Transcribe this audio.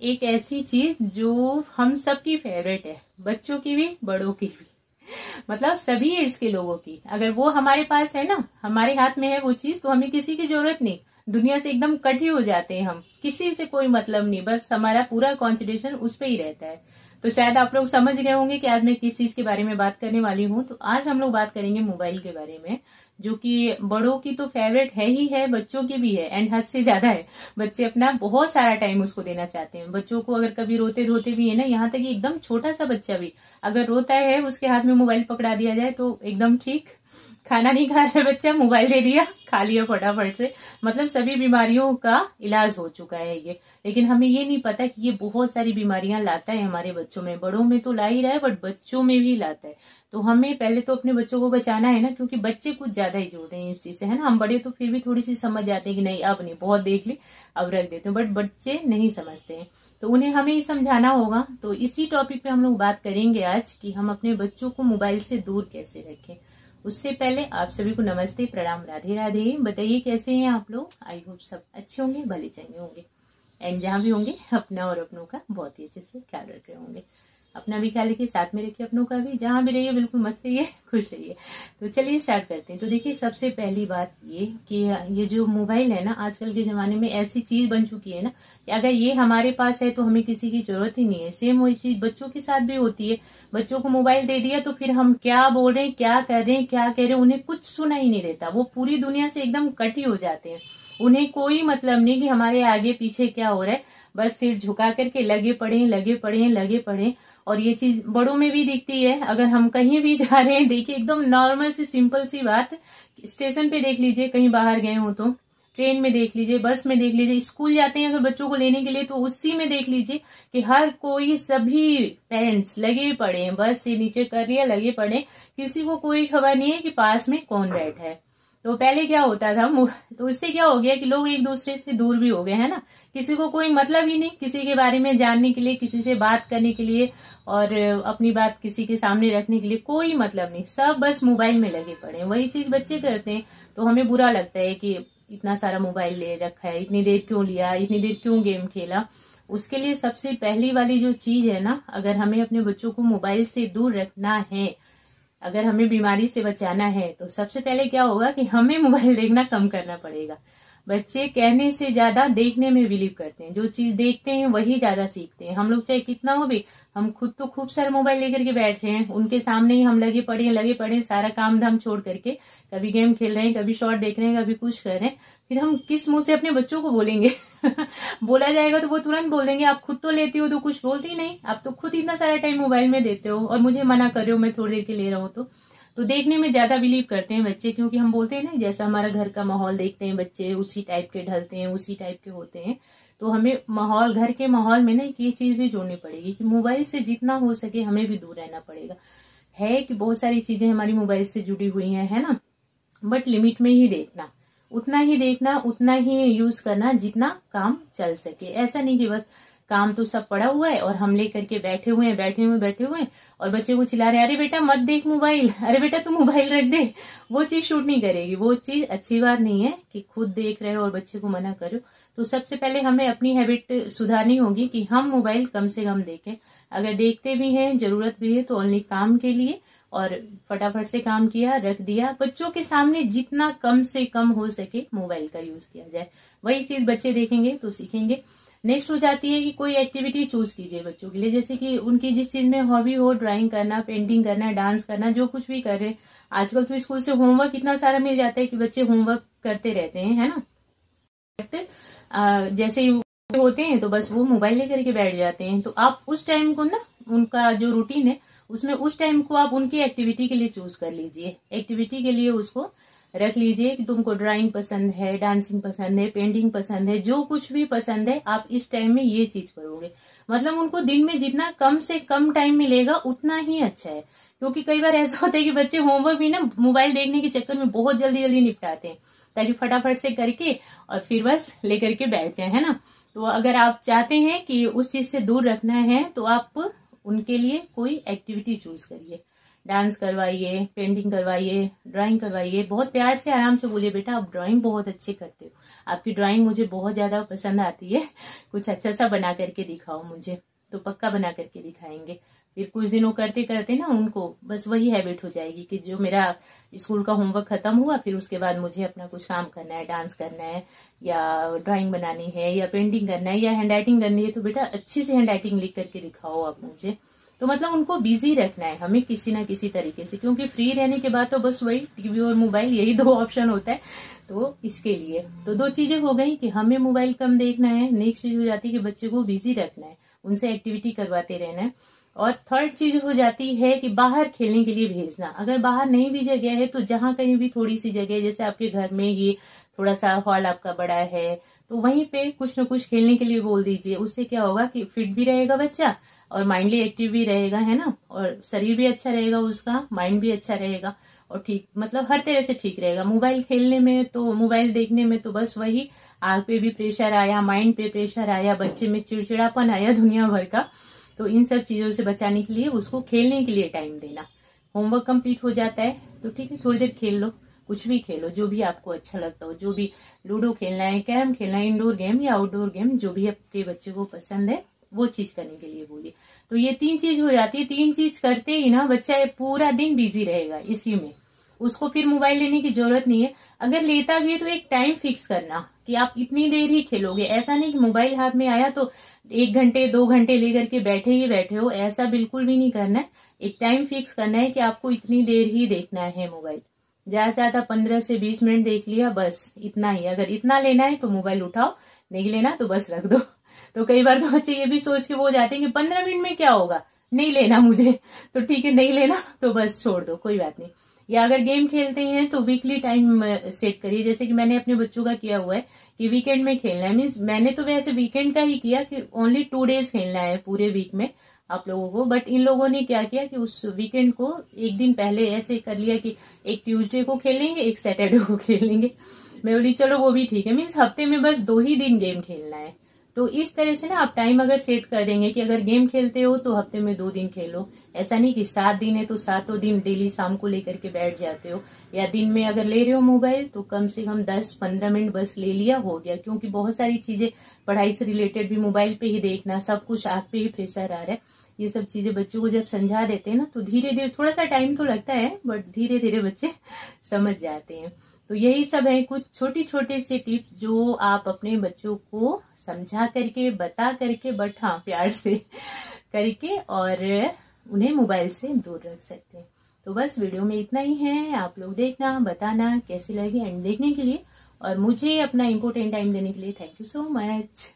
एक ऐसी चीज जो हम सबकी फेवरेट है, बच्चों की भी बड़ों की भी, मतलब सभी है इसके लोगों की। अगर वो हमारे पास है ना, हमारे हाथ में है वो चीज, तो हमें किसी की जरूरत नहीं, दुनिया से एकदम कट ही हो जाते हैं हम, किसी से कोई मतलब नहीं, बस हमारा पूरा कॉन्सेंट्रेशन उस पर ही रहता है। तो शायद आप लोग समझ गए होंगे कि आज मैं किस चीज के बारे में बात करने वाली हूँ। तो आज हम लोग बात करेंगे मोबाइल के बारे में, जो कि बड़ों की तो फेवरेट है ही है, बच्चों की भी है, एंड हद से ज्यादा है। बच्चे अपना बहुत सारा टाइम उसको देना चाहते हैं। बच्चों को अगर कभी रोते धोते भी है ना, यहाँ तक कि एकदम छोटा सा बच्चा भी अगर रोता है, उसके हाथ में मोबाइल पकड़ा दिया जाए तो एकदम ठीक। खाना नहीं खा रहा है बच्चा, मोबाइल दे दिया, खा लिया फटाफट से। मतलब सभी बीमारियों का इलाज हो चुका है ये। लेकिन हमें ये नहीं पता कि ये बहुत सारी बीमारियां लाता है हमारे बच्चों में। बड़ों में तो ला ही रहा है, बट बच्चों में भी लाता है। तो हमें पहले तो अपने बच्चों को बचाना है ना, क्योंकि बच्चे कुछ ज्यादा ही जुड़ रहे हैं इस चीज से, है ना। हम बड़े तो फिर भी थोड़ी सी समझ जाते हैं कि नहीं अब नहीं, बहुत देख ली अब रख देते हैं, बट बच्चे नहीं समझते हैं। तो उन्हें हमें ही समझाना होगा। तो इसी टॉपिक पे हम लोग बात करेंगे आज कि हम अपने बच्चों को मोबाइल से दूर कैसे रखें। उससे पहले आप सभी को नमस्ते, प्रणाम, राधे राधे। बताइए कैसे हैं आप लोग। आई होप सब अच्छे होंगे, भले चंगे होंगे, एंड जहां भी होंगे अपना और अपनों का बहुत ही अच्छे से ख्याल रख रहे होंगे। अपना भी ख्याल रखिए, साथ में रखिए अपनों का भी। जहां भी रहिए बिल्कुल मस्त रहिए, खुश रहिए। तो चलिए स्टार्ट करते हैं। तो देखिए सबसे पहली बात ये कि ये जो मोबाइल है ना, आजकल के जमाने में ऐसी चीज बन चुकी है ना कि अगर ये हमारे पास है तो हमें किसी की जरूरत ही नहीं है। सेम वही चीज बच्चों के साथ भी होती है। बच्चों को मोबाइल दे दिया तो फिर हम क्या बोल रहे हैं, क्या कर रहे हैं, क्या कह रहे हैं, उन्हें कुछ सुना ही नहीं देता। वो पूरी दुनिया से एकदम कट ही हो जाते हैं। उन्हें कोई मतलब नहीं कि हमारे आगे पीछे क्या हो रहा है, बस सिर झुका करके लगे पड़े लगे पड़े लगे पड़े। और ये चीज बड़ों में भी दिखती है। अगर हम कहीं भी जा रहे हैं, देखिए एकदम नॉर्मल सी सिंपल सी बात, स्टेशन पे देख लीजिए, कहीं बाहर गए हो तो, ट्रेन में देख लीजिए, बस में देख लीजिए, स्कूल जाते हैं अगर बच्चों को लेने के लिए तो उसी में देख लीजिए कि हर कोई, सभी पेरेंट्स लगे पड़े हैं, बस से नीचे कर रही है लगे पड़े। किसी को कोई खबर नहीं है कि पास में कौन बैठा है। तो पहले क्या होता था, तो इससे क्या हो गया कि लोग एक दूसरे से दूर भी हो गए, है ना। किसी को कोई मतलब ही नहीं किसी के बारे में जानने के लिए, किसी से बात करने के लिए, और अपनी बात किसी के सामने रखने के लिए कोई मतलब नहीं। सब बस मोबाइल में लगे पड़े हैं। वही चीज बच्चे करते हैं। तो हमें बुरा लगता है कि इतना सारा मोबाइल ले रखा है, इतनी देर क्यों लिया, इतनी देर क्यों गेम खेला। उसके लिए सबसे पहली वाली जो चीज है ना, अगर हमें अपने बच्चों को मोबाइल से दूर रखना है, अगर हमें बीमारी से बचाना है, तो सबसे पहले क्या होगा कि हमें मोबाइल देखना कम करना पड़ेगा। बच्चे कहने से ज्यादा देखने में बिलीव करते हैं। जो चीज देखते हैं वही ज्यादा सीखते हैं। हम लोग चाहे कितना हो भी, हम खुद तो खूब सारे मोबाइल लेकर के बैठ रहे हैं, उनके सामने ही हम लगे पड़े सारा काम धाम छोड़ करके, कभी गेम खेल रहे हैं, कभी शॉर्ट देख रहे हैं, कभी कुछ कर रहे हैं। फिर हम किस मुंह से अपने बच्चों को बोलेंगे बोला जाएगा तो वो तुरंत बोल देंगे आप खुद तो लेती हो तो कुछ बोलती ही नहीं, आप तो खुद इतना सारा टाइम मोबाइल में देते हो और मुझे मना कर रहे हो मैं थोड़ी देर के ले रहा हूँ। तो देखने में ज्यादा बिलीव करते हैं बच्चे, क्योंकि हम बोलते हैं ना जैसा हमारा घर का माहौल देखते हैं बच्चे, उसी टाइप के ढलते हैं, उसी टाइप के होते हैं। तो हमें माहौल, घर के माहौल में ना ये चीज भी जोड़नी पड़ेगी कि मोबाइल से जितना हो सके हमें भी दूर रहना पड़ेगा। है कि बहुत सारी चीजें हमारी मोबाइल से जुड़ी हुई हैं, है ना, बट लिमिट में ही देखना, उतना ही देखना, उतना ही यूज करना जितना काम चल सके। ऐसा नहीं कि बस काम तो सब पड़ा हुआ है और हम लेकर के बैठे हुए हैं और बच्चे को चिल्ला रहे हैं अरे बेटा मत देख मोबाइल, अरे बेटा तू मोबाइल रख दे। वो चीज शूट नहीं करेगी, वो चीज अच्छी बात नहीं है कि खुद देख रहे हो और बच्चे को मना करो। तो सबसे पहले हमें अपनी हैबिट सुधारनी होगी कि हम मोबाइल कम से कम देखें। अगर देखते भी हैं, जरूरत भी है, तो ओनली काम के लिए, और फटाफट से काम किया, रख दिया। बच्चों के सामने जितना कम से कम हो सके मोबाइल का यूज किया जाए, वही चीज बच्चे देखेंगे तो सीखेंगे। नेक्स्ट हो जाती है कि कोई एक्टिविटी चूज कीजिए बच्चों के लिए, जैसे कि उनकी जिस चीज में हॉबी हो, ड्राइंग करना, पेंटिंग करना, डांस करना, जो कुछ भी कर रहे हैं। आजकल तो स्कूल से होमवर्क इतना सारा मिल जाता है कि बच्चे होमवर्क करते रहते हैं, है ना। जैसे ही होते हैं तो बस वो मोबाइल लेकर के बैठ जाते हैं। तो आप उस टाइम को ना, उनका जो रूटीन है उसमें उस टाइम को आप उनकी एक्टिविटी के लिए चूज कर लीजिए। एक्टिविटी के लिए उसको रख लीजिए कि तुमको ड्राइंग पसंद है, डांसिंग पसंद है, पेंटिंग पसंद है, जो कुछ भी पसंद है आप इस टाइम में ये चीज करोगे। मतलब उनको दिन में जितना कम से कम टाइम मिलेगा उतना ही अच्छा है। क्योंकि कई बार ऐसा होता है कि बच्चे होमवर्क भी ना मोबाइल देखने के चक्कर में बहुत जल्दी जल्दी निपटाते हैं, ताकि फटाफट से करके और फिर बस लेकर के बैठ जाए, है ना। तो अगर आप चाहते हैं कि उस चीज से दूर रखना है तो आप उनके लिए कोई एक्टिविटी चूज करिए। डांस करवाइए, पेंटिंग करवाइए, ड्राइंग करवाइए। बहुत प्यार से आराम से बोलिए बेटा आप ड्राइंग बहुत अच्छी करते हो, आपकी ड्राइंग मुझे बहुत ज्यादा पसंद आती है, कुछ अच्छा सा बना करके दिखाओ मुझे। तो पक्का बना करके दिखाएंगे। फिर कुछ दिनों करते करते ना उनको बस वही हैबिट हो जाएगी कि जो मेरा स्कूल का होमवर्क खत्म हुआ फिर उसके बाद मुझे अपना कुछ काम करना है, डांस करना है या ड्राइंग बनानी है या पेंटिंग करना है या हैंड राइटिंग करनी है, तो बेटा अच्छी से हैंड राइटिंग लिख करके दिखाओ आप मुझे। तो मतलब उनको बिजी रखना है हमें किसी ना किसी तरीके से, क्योंकि फ्री रहने के बाद तो बस वही टीवी और मोबाइल, यही दो ऑप्शन होता है। तो इसके लिए तो दो चीजें हो गई कि हमें मोबाइल कम देखना है, नेक्स्ट चीज हो जाती है कि बच्चे को बिजी रखना है, उनसे एक्टिविटी करवाते रहना है। और थर्ड चीज हो जाती है कि बाहर खेलने के लिए भेजना। अगर बाहर नहीं भी जगह है तो जहां कहीं भी थोड़ी सी जगह, जैसे आपके घर में ही थोड़ा सा हॉल आपका बड़ा है तो वहीं पे कुछ न कुछ खेलने के लिए बोल दीजिए। उससे क्या होगा कि फिट भी रहेगा बच्चा और माइंडली एक्टिव भी रहेगा, है ना, और शरीर भी अच्छा रहेगा उसका, माइंड भी अच्छा रहेगा और ठीक मतलब हर तरह से ठीक रहेगा। मोबाइल खेलने में तो, मोबाइल देखने में तो बस वही आंख पे भी प्रेशर आया, माइंड पे प्रेशर आया, बच्चे में चिड़चिड़ापन आया दुनिया भर का। तो इन सब चीजों से बचाने के लिए उसको खेलने के लिए टाइम देना। होमवर्क कंप्लीट हो जाता है तो ठीक है थोड़ी देर खेल लो, कुछ भी खेलो जो भी आपको अच्छा लगता हो, जो भी लूडो खेलना है, कैरम खेलना है, इंडोर गेम या आउटडोर गेम, जो भी आपके बच्चे को पसंद है वो चीज करने के लिए बोलिए। तो ये 3 चीज हो जाती है। 3 चीज करते ही ना बच्चा पूरा दिन बिजी रहेगा इसी में, उसको फिर मोबाइल लेने की जरूरत नहीं है। अगर लेता भी है तो एक टाइम फिक्स करना कि आप इतनी देर ही खेलोगे। ऐसा नहीं कि मोबाइल हाथ में आया तो 1 घंटे 2 घंटे लेकर के बैठे ही बैठे हो, ऐसा बिल्कुल भी नहीं करना है। एक टाइम फिक्स करना है कि आपको इतनी देर ही देखना है मोबाइल, ज्यादा से ज्यादा 15 से 20 मिनट देख लिया, बस इतना ही। अगर इतना लेना है तो मोबाइल उठाओ, नहीं लेना तो बस रख दो। तो कई बार तो बच्चे ये भी सोच के वो जाते हैं कि 15 मिनट में क्या होगा, नहीं लेना मुझे, तो ठीक है नहीं लेना तो बस छोड़ दो, कोई बात नहीं। या अगर गेम खेलते हैं तो वीकली टाइम सेट करिए, जैसे कि मैंने अपने बच्चों का किया हुआ है कि वीकेंड में खेलना है। मीन्स मैंने तो वैसे वीकेंड का ही किया कि ओनली 2 डेज खेलना है पूरे वीक में आप लोगों को, बट इन लोगों ने क्या किया कि उस वीकेंड को एक दिन पहले ऐसे कर लिया कि एक ट्यूसडे को खेलेंगे, एक सैटरडे को खेलेंगे। मैं बोली चलो वो भी ठीक है, मीन्स हफ्ते में बस 2 ही दिन गेम खेलना है। तो इस तरह से ना आप टाइम अगर सेट कर देंगे कि अगर गेम खेलते हो तो हफ्ते में 2 दिन खेलो, ऐसा नहीं कि 7 दिन है तो 7 दिन डेली शाम को लेकर के बैठ जाते हो। या दिन में अगर ले रहे हो मोबाइल तो कम से कम 10-15 मिनट बस ले लिया, हो गया। क्योंकि बहुत सारी चीजें पढ़ाई से रिलेटेड भी मोबाइल पे ही देखना, सब कुछ आंख पे ही प्रेशर आ रहा है। ये सब चीजें बच्चों को जब समझा देते हैं ना तो धीरे धीरे, थोड़ा सा टाइम तो लगता है बट धीरे धीरे बच्चे समझ जाते हैं। तो यही सब है कुछ छोटी छोटे से टिप्स जो आप अपने बच्चों को समझा करके, बता करके, बट हाँ प्यार से करके और उन्हें मोबाइल से दूर रख सकते हैं। तो बस वीडियो में इतना ही है। आप लोग देखना, बताना कैसी लगी एंड देखने के लिए और मुझे अपना इम्पोर्टेंट टाइम देने के लिए थैंक यू सो मच।